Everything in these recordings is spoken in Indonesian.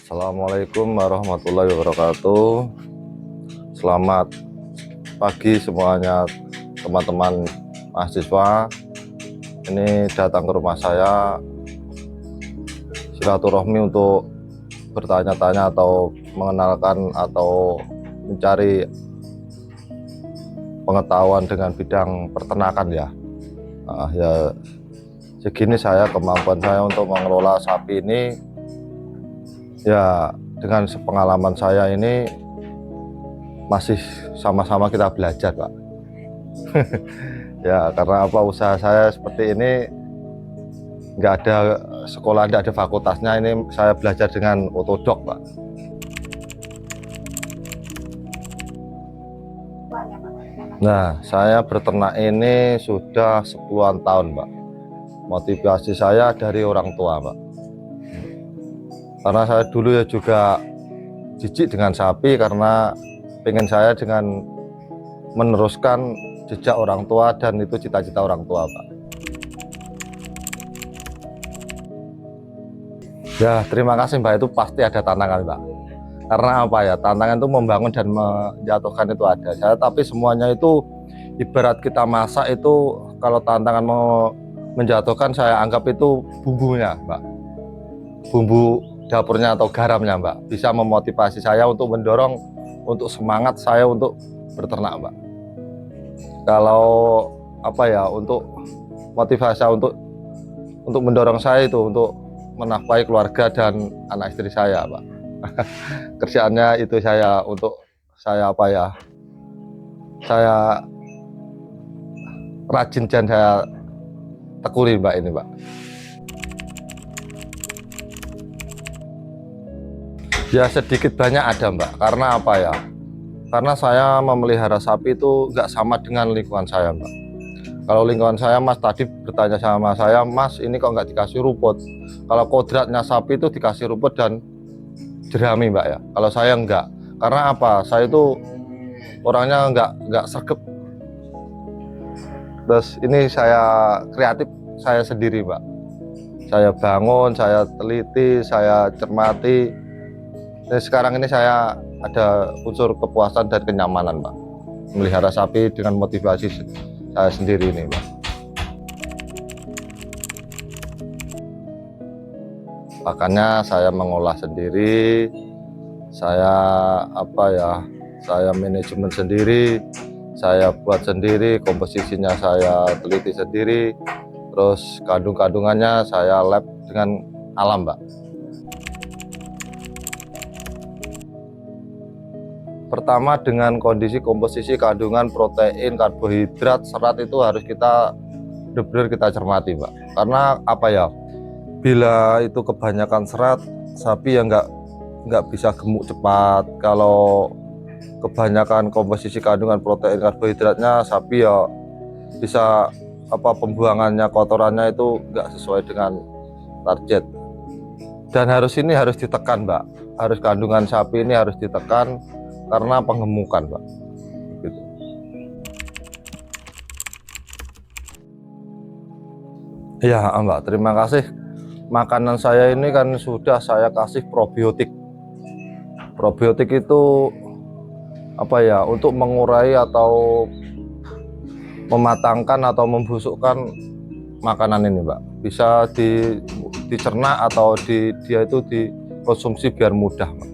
Assalamualaikum warahmatullahi wabarakatuh. Selamat pagi semuanya teman-teman mahasiswa. Ini datang ke rumah saya silaturahmi untuk bertanya-tanya atau mengenalkan atau mencari pengetahuan dengan bidang peternakan ya. Ya segini saya kemampuan saya untuk mengelola sapi ini. Ya, dengan sepengalaman saya ini masih sama-sama kita belajar, Pak. Ya, karena apa, usaha saya seperti ini nggak ada sekolah, nggak ada fakultasnya. Ini saya belajar dengan otodok, Pak. Nah, saya beternak ini sudah 10-an tahun, Pak. Motivasi saya dari orang tua, Pak. Karena saya dulu ya juga jijik dengan sapi, karena pengen saya dengan meneruskan jejak orang tua, dan itu cita-cita orang tua, Pak. Ya, terima kasih, Mbak. Itu pasti ada tantangan, Pak. Karena apa ya, tantangan itu membangun dan menjatuhkan itu ada. Tapi semuanya itu ibarat kita masak itu, kalau tantangan mau menjatuhkan, saya anggap itu bumbunya, Mbak. Bumbu dapurnya atau garamnya, Mbak, bisa memotivasi saya untuk mendorong, untuk semangat saya untuk berternak, Mbak. Kalau apa ya, untuk motivasi saya untuk mendorong saya itu untuk menafkahi keluarga dan anak istri saya, Pak. Kerjaannya itu saya untuk saya apa ya, saya rajin dan saya tekuni, Mbak, ini, Mbak. Ya sedikit banyak ada, Mbak. Karena apa ya, karena saya memelihara sapi itu nggak sama dengan lingkungan saya, Mbak. Kalau lingkungan saya, Mas tadi bertanya sama saya, Mas ini kok nggak dikasih rumput. Kalau kodratnya sapi itu dikasih rumput dan jerami, Mbak, ya. Kalau saya enggak. Karena apa, saya itu orangnya nggak sergap. Terus ini saya kreatif saya sendiri, Mbak. Saya bangun, saya teliti, saya cermati. Sekarang ini saya ada unsur kepuasan dan kenyamanan, Pak, melihara sapi dengan motivasi saya sendiri ini, Pak. Makanya saya mengolah sendiri, saya apa ya, saya manajemen sendiri, saya buat sendiri, komposisinya saya teliti sendiri, terus kandungannya saya lab dengan alam, Mbak. Pertama, dengan kondisi komposisi kandungan protein, karbohidrat, serat itu harus kita benar-benar kita cermati, Mbak. Karena apa ya, bila itu kebanyakan serat, sapi ya nggak bisa gemuk cepat. Kalau kebanyakan komposisi kandungan protein, karbohidratnya, sapi ya bisa apa, pembuangannya, kotorannya itu nggak sesuai dengan target. Dan harus ditekan, Mbak. Harus kandungan sapi ini harus ditekan karena penggemukan, Pak. Gitu. Ya, Mbak, terima kasih. Makanan saya ini kan sudah saya kasih probiotik. Probiotik itu apa ya, untuk mengurai atau mematangkan atau membusukkan makanan ini, Mbak. Bisa dicerna atau dia itu dikonsumsi biar mudah, Mbak.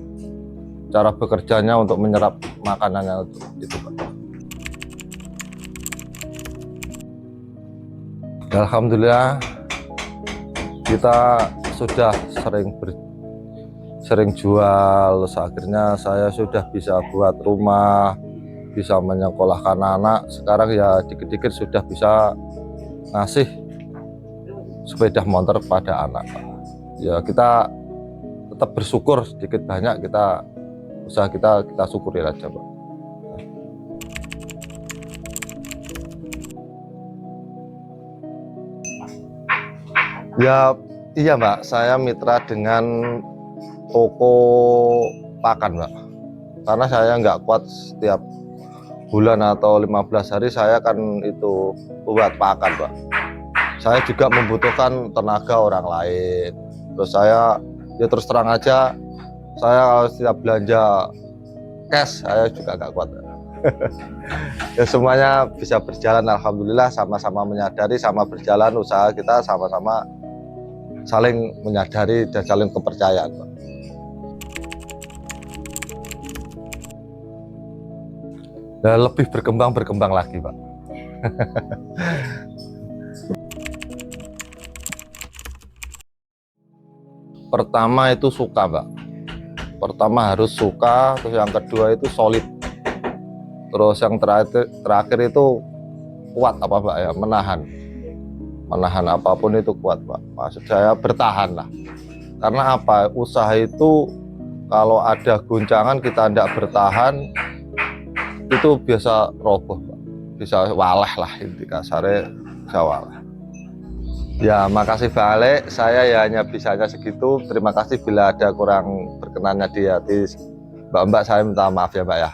Cara bekerjanya untuk menyerap makanannya itu, Pak. Alhamdulillah kita sudah sering jual, akhirnya saya sudah bisa buat rumah, bisa menyekolahkan anak. Sekarang ya dikit-dikit sudah bisa ngasih sepeda motor pada anak, Pak. Ya kita tetap bersyukur, sedikit banyak kita usaha kita syukuri aja, Pak. Ya iya, Mbak, saya mitra dengan toko pakan, Mbak. Karena saya nggak kuat setiap bulan atau 15 hari saya kan itu buat pakan, Pak. Saya juga membutuhkan tenaga orang lain. Terus saya ya terus terang aja, Saya kalau setiap belanja cash saya juga nggak kuat. Ya semuanya bisa berjalan, alhamdulillah, sama-sama menyadari, sama berjalan usaha kita, sama-sama saling menyadari dan saling kepercayaan, Pak. Dan lebih berkembang lagi, Pak. Pertama itu suka, Pak. Pertama harus suka, terus yang kedua itu solid, terus yang terakhir itu kuat apa, Pak, ya, menahan apapun itu kuat, Pak. Maksud saya bertahan lah. Karena apa? Usaha itu kalau ada guncangan kita tidak bertahan itu biasa roboh, Pak. Bisa waleh lah, inti kasarnya bisa waleh. Ya, makasih Pak Ale, saya ya hanya bisanya segitu. Terima kasih bila ada kurang berkenannya di hati Mbak-mbak, saya minta maaf ya Pak ya.